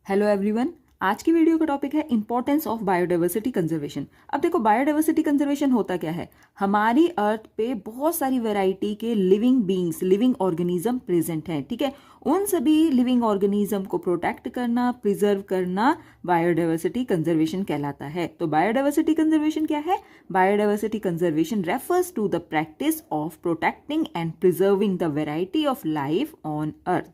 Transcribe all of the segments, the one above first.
Hello everyone. आज की video का टॉपिक है इंपॉर्टेंस ऑफ बायोडाइवर्सिटी कंजर्वेशन। अब देखो, बायोडाइवर्सिटी कंजर्वेशन होता क्या है। हमारी अर्थ पे बहुत सारी वैरायटी के living beings, living organism present हैं, ठीक है। उन सभी लिविंग ऑर्गेनिज्म को प्रोटेक्ट करना, प्रिजर्व करना बायोडाइवर्सिटी कंजर्वेशन कहलाता है। तो बायोडाइवर्सिटी कंजर्वेशन क्या है? Biodiversity conservation refers to the practice of protecting and preserving the variety of life on earth.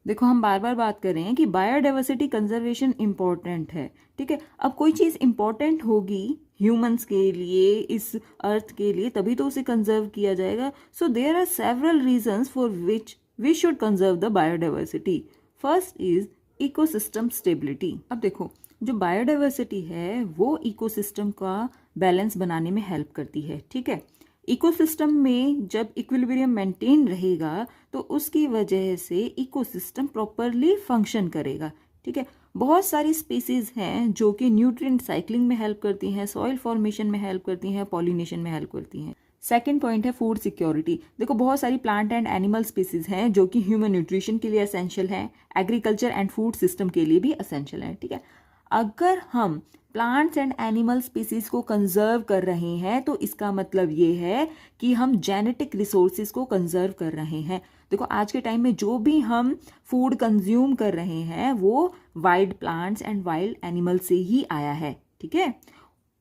देखो, हम बार बार बात कर रहे हैं कि बायोडाइवर्सिटी कंजर्वेशन इंपॉर्टेंट है, ठीक है। अब कोई चीज़ इंपॉर्टेंट होगी ह्यूमंस के लिए, इस अर्थ के लिए, तभी तो उसे कंजर्व किया जाएगा। So there are several reasons for which we should conserve the biodiversity. First is ecosystem stability. अब देखो, जो बायोडाइवर्सिटी है वो इकोसिस्टम का बैलेंस बनाने में हेल्प करती है, ठीक है। इकोसिस्टम में जब इक्विलिब्रियम मेंटेन रहेगा तो उसकी वजह से इकोसिस्टम प्रॉपरली फंक्शन करेगा, ठीक है। बहुत सारी स्पीसीज हैं जो कि न्यूट्रिएंट साइक्लिंग में हेल्प करती हैं, सॉइल फॉर्मेशन में हेल्प करती हैं, पॉलिनेशन में हेल्प करती हैं। सेकेंड पॉइंट है फूड सिक्योरिटी। देखो, बहुत सारी प्लांट एंड एनिमल स्पीसीज हैं जो कि ह्यूमन न्यूट्रिशन के लिए असेंशियल हैं, एग्रीकल्चर एंड फूड सिस्टम के लिए भी असेंशियल हैं, ठीक है। अगर हम प्लांट्स एंड एनिमल स्पीसीज को कंजर्व कर रहे हैं तो इसका मतलब ये है कि हम जेनेटिक रिसोर्सेज को कंजर्व कर रहे हैं। देखो, आज के टाइम में जो भी हम फूड कंज्यूम कर रहे हैं वो wild plants and wild animal से ही आया है, ठीक है।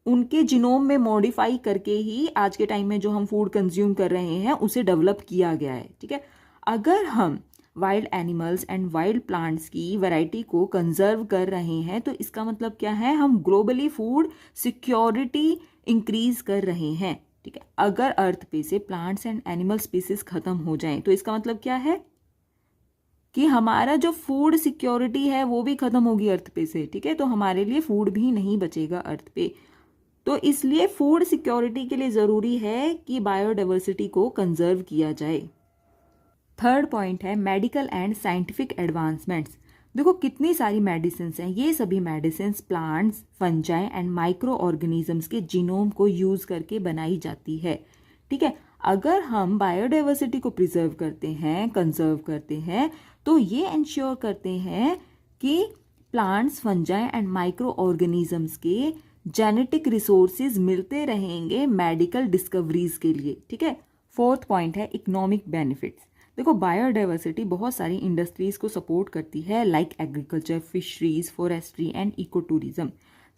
उनके जीनोम में मॉडिफाई करके ही आज के टाइम में जो हम फूड कंज्यूम कर रहे हैं उसे डेवलप किया गया है, ठीक है। अगर हम wild animals and wild plants की वैरायटी को कंजर्व कर रहे हैं तो इसका मतलब क्या है? हम ग्लोबली फूड सिक्योरिटी इंक्रीज कर रहे हैं, ठीक है। अगर अर्थ पे से प्लांट्स एंड एनिमल स्पीसीज खत्म हो जाएं तो इसका मतलब क्या है कि हमारा जो फूड सिक्योरिटी है वो भी खत्म होगी अर्थ पे से, ठीक है। तो हमारे लिए फूड भी नहीं बचेगा अर्थ पे। तो इसलिए फूड सिक्योरिटी के लिए ज़रूरी है कि बायोडाइवर्सिटी को कंजर्व किया जाए। थर्ड पॉइंट है मेडिकल एंड साइंटिफिक एडवांसमेंट्स। देखो, कितनी सारी मेडिसिन हैं। ये सभी medicine plants, fungi and micro organisms के जीनोम को यूज करके बनाई जाती है, ठीक है। अगर हम बायोडाइवर्सिटी को प्रिजर्व करते हैं, कंजर्व करते हैं, तो ये इंश्योर करते हैं कि plants, fungi and micro organisms के जेनेटिक रिसोर्सेज मिलते रहेंगे मेडिकल डिस्कवरीज के लिए, ठीक है। फोर्थ पॉइंट है इकोनॉमिक बेनिफिट्स। देखो, बायोडाइवर्सिटी बहुत सारी इंडस्ट्रीज को सपोर्ट करती है, like agriculture, fisheries, forestry and eco tourism.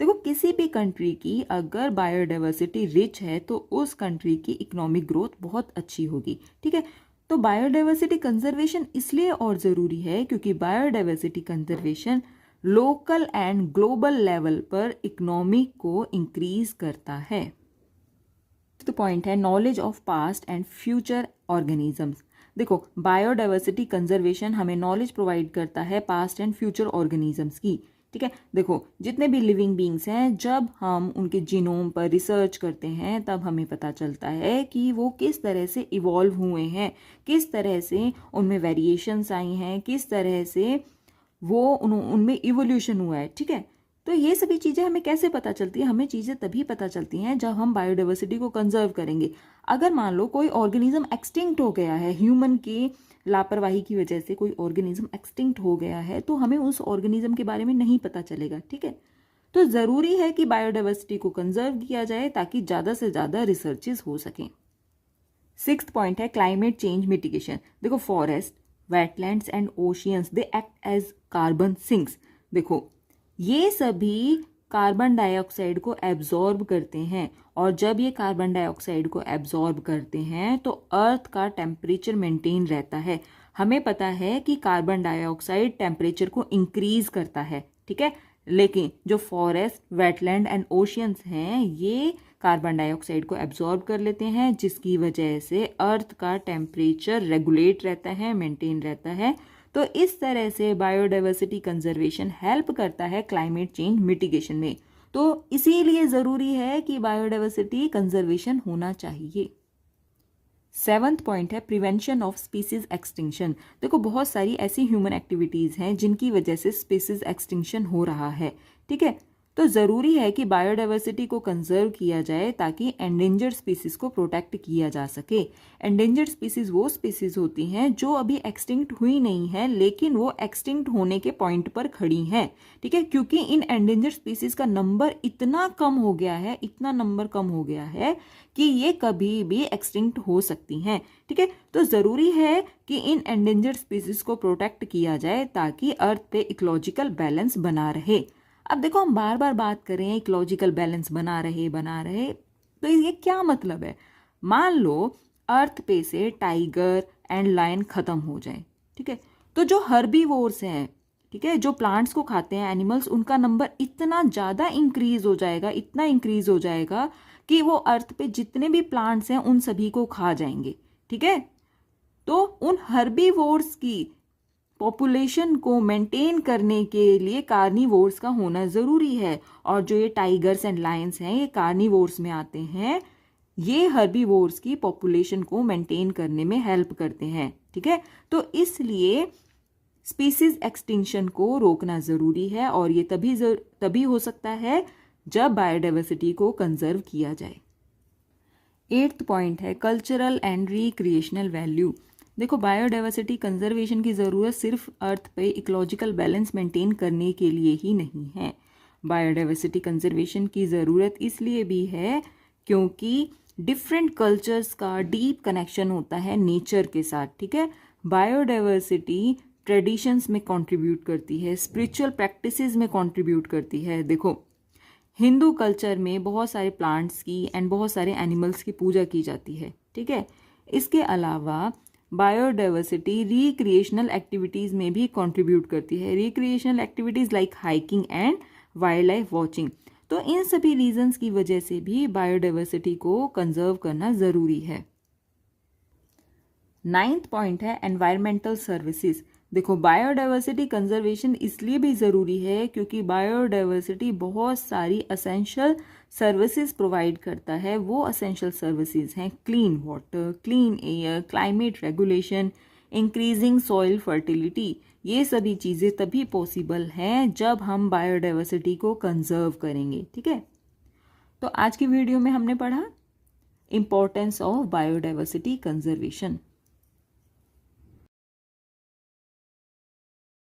देखो, किसी भी कंट्री की अगर बायोडाइवर्सिटी रिच है तो उस कंट्री की इकोनॉमिक ग्रोथ बहुत अच्छी होगी, ठीक है। तो बायोडाइवर्सिटी कंजर्वेशन इसलिए और ज़रूरी है क्योंकि biodiversity conservation local and global level पर इकोनॉमी को इंक्रीज करता है। तो पॉइंट है knowledge of past and future organisms. देखो, बायोडाइवर्सिटी कंजर्वेशन हमें नॉलेज प्रोवाइड करता है पास्ट एंड फ्यूचर ऑर्गेनिजम्स की, ठीक है। देखो, जितने भी लिविंग बींग्स हैं, जब हम उनके जीनोम पर रिसर्च करते हैं तब हमें पता चलता है कि वो किस तरह से इवॉल्व हुए हैं, किस तरह से उनमें वेरिएशंस आई हैं, किस तरह से वो उनमें इवोल्यूशन हुआ है, ठीक है। तो ये सभी चीज़ें हमें कैसे पता चलती है? हमें चीज़ें तभी पता चलती हैं जब हम बायोडाइवर्सिटी को कंजर्व करेंगे। अगर मान लो कोई ऑर्गेनिज्म एक्सटिंक्ट हो गया है, ह्यूमन की लापरवाही की वजह से कोई ऑर्गेनिज्म एक्सटिंक्ट हो गया है, तो हमें उस ऑर्गेनिज्म के बारे में नहीं पता चलेगा, ठीक है। तो ज़रूरी है कि बायोडाइवर्सिटी को कंजर्व किया जाए ताकि ज़्यादा से ज़्यादा रिसर्चेज हो सकें। सिक्स्थ पॉइंट है क्लाइमेट चेंज मिटिगेशन। देखो, forest, wetlands and oceans they act as carbon sinks. देखो, ये सभी कार्बन डाइऑक्साइड को एब्जॉर्ब करते हैं और जब ये कार्बन डाइऑक्साइड को एब्जॉर्ब करते हैं तो अर्थ का टेम्परेचर मेंटेन रहता है। हमें पता है कि कार्बन डाइऑक्साइड टेम्परेचर को इंक्रीज करता है, ठीक है। लेकिन जो फॉरेस्ट, वेटलैंड एंड ओशियंस हैं ये कार्बन डाइऑक्साइड को एब्जॉर्ब कर लेते हैं, जिसकी वजह से अर्थ का टेम्परेचर रेगुलेट रहता है, मेंटेन रहता है। तो इस तरह से बायोडाइवर्सिटी कंजर्वेशन हेल्प करता है क्लाइमेट चेंज मिटिगेशन में। तो इसीलिए ज़रूरी है कि बायोडाइवर्सिटी कंजर्वेशन होना चाहिए। सेवंथ पॉइंट है प्रिवेंशन ऑफ स्पीसीज एक्सटिंक्शन। देखो, बहुत सारी ऐसी ह्यूमन एक्टिविटीज़ हैं जिनकी वजह से स्पीसीज एक्सटिंक्शन हो रहा है, ठीक है। तो ज़रूरी है कि बायोडाइवर्सिटी को कंजर्व किया जाए ताकि एंडेंजर्ड स्पीसीज को प्रोटेक्ट किया जा सके। एंडेंजर्ड स्पीसीज वो स्पीसीज होती हैं जो अभी एक्सटिंक्ट हुई नहीं है लेकिन वो एक्सटिंक्ट होने के पॉइंट पर खड़ी हैं, ठीक है, क्योंकि इन एंडेंजर्ड स्पीसीज का नंबर इतना कम हो गया है, इतना नंबर कम हो गया है कि ये कभी भी एक्सटिंक्ट हो सकती हैं, ठीक है। तो ज़रूरी है कि इन एंडेंजर्ड स्पीसीज को प्रोटेक्ट किया जाए ताकि अर्थ पे इकोलॉजिकल बैलेंस बना रहे। अब देखो, हम बार बार बात कर रहे हैं इकोलॉजिकल बैलेंस बना रहे, तो ये क्या मतलब है? मान लो अर्थ पे से टाइगर एंड लायन खत्म हो जाए, ठीक है, तो जो हर्बीवोर्स हैं, ठीक है, जो प्लांट्स को खाते हैं एनिमल्स, उनका नंबर इतना ज़्यादा इंक्रीज हो जाएगा, इतना इंक्रीज हो जाएगा कि वो अर्थ पे जितने भी प्लांट्स हैं उन सभी को खा जाएंगे, ठीक है। तो उन हर्बीवोर्स की पॉपुलेशन को मेंटेन करने के लिए कार्निवोर्स का होना ज़रूरी है, और जो ये टाइगर्स एंड लायंस हैं ये कार्निवोर्स में आते हैं, ये हर्बीवोर्स की पॉपुलेशन को मेंटेन करने में हेल्प करते हैं, ठीक है। तो इसलिए स्पीसीज एक्सटिंक्शन को रोकना ज़रूरी है और ये तभी हो सकता है जब बायोडाइवर्सिटी को कंजर्व किया जाए। 8th पॉइंट है कल्चरल एंड रिक्रिएशनल वैल्यू। देखो, बायोडाइवर्सिटी कंजर्वेशन की ज़रूरत सिर्फ अर्थ पे इकोलॉजिकल बैलेंस मेंटेन करने के लिए ही नहीं है। बायोडाइवर्सिटी कंजर्वेशन की ज़रूरत इसलिए भी है क्योंकि डिफरेंट कल्चर्स का डीप कनेक्शन होता है नेचर के साथ, ठीक है। बायोडाइवर्सिटी ट्रेडिशंस में कंट्रीब्यूट करती है, स्पिरिचुअल प्रैक्टिसेस में कंट्रीब्यूट करती है। देखो, हिंदू कल्चर में बहुत सारे प्लांट्स की एंड बहुत सारे एनिमल्स की पूजा की जाती है, ठीक है। इसके अलावा बायोडाइवर्सिटी रिक्रिएशनल एक्टिविटीज़ में भी कंट्रीब्यूट करती है, recreational activities like hiking and wild life watching. तो इन सभी रीजंस की वजह से भी बायोडाइवर्सिटी को कंजर्व करना ज़रूरी है। 9th पॉइंट है एनवायरमेंटल सर्विसेज। देखो, बायोडाइवर्सिटी कंजर्वेशन इसलिए भी ज़रूरी है क्योंकि बायोडाइवर्सिटी बहुत सारी असेंशियल सर्विसेज प्रोवाइड करता है। वो असेंशियल सर्विसेज हैं clean water, clean air, climate regulation, increasing soil fertility. ये सभी चीज़ें तभी पॉसिबल हैं जब हम बायोडाइवर्सिटी को कंजर्व करेंगे, ठीक है। तो आज की वीडियो में हमने पढ़ा इम्पोर्टेंस ऑफ बायोडाइवर्सिटी कंजर्वेशन।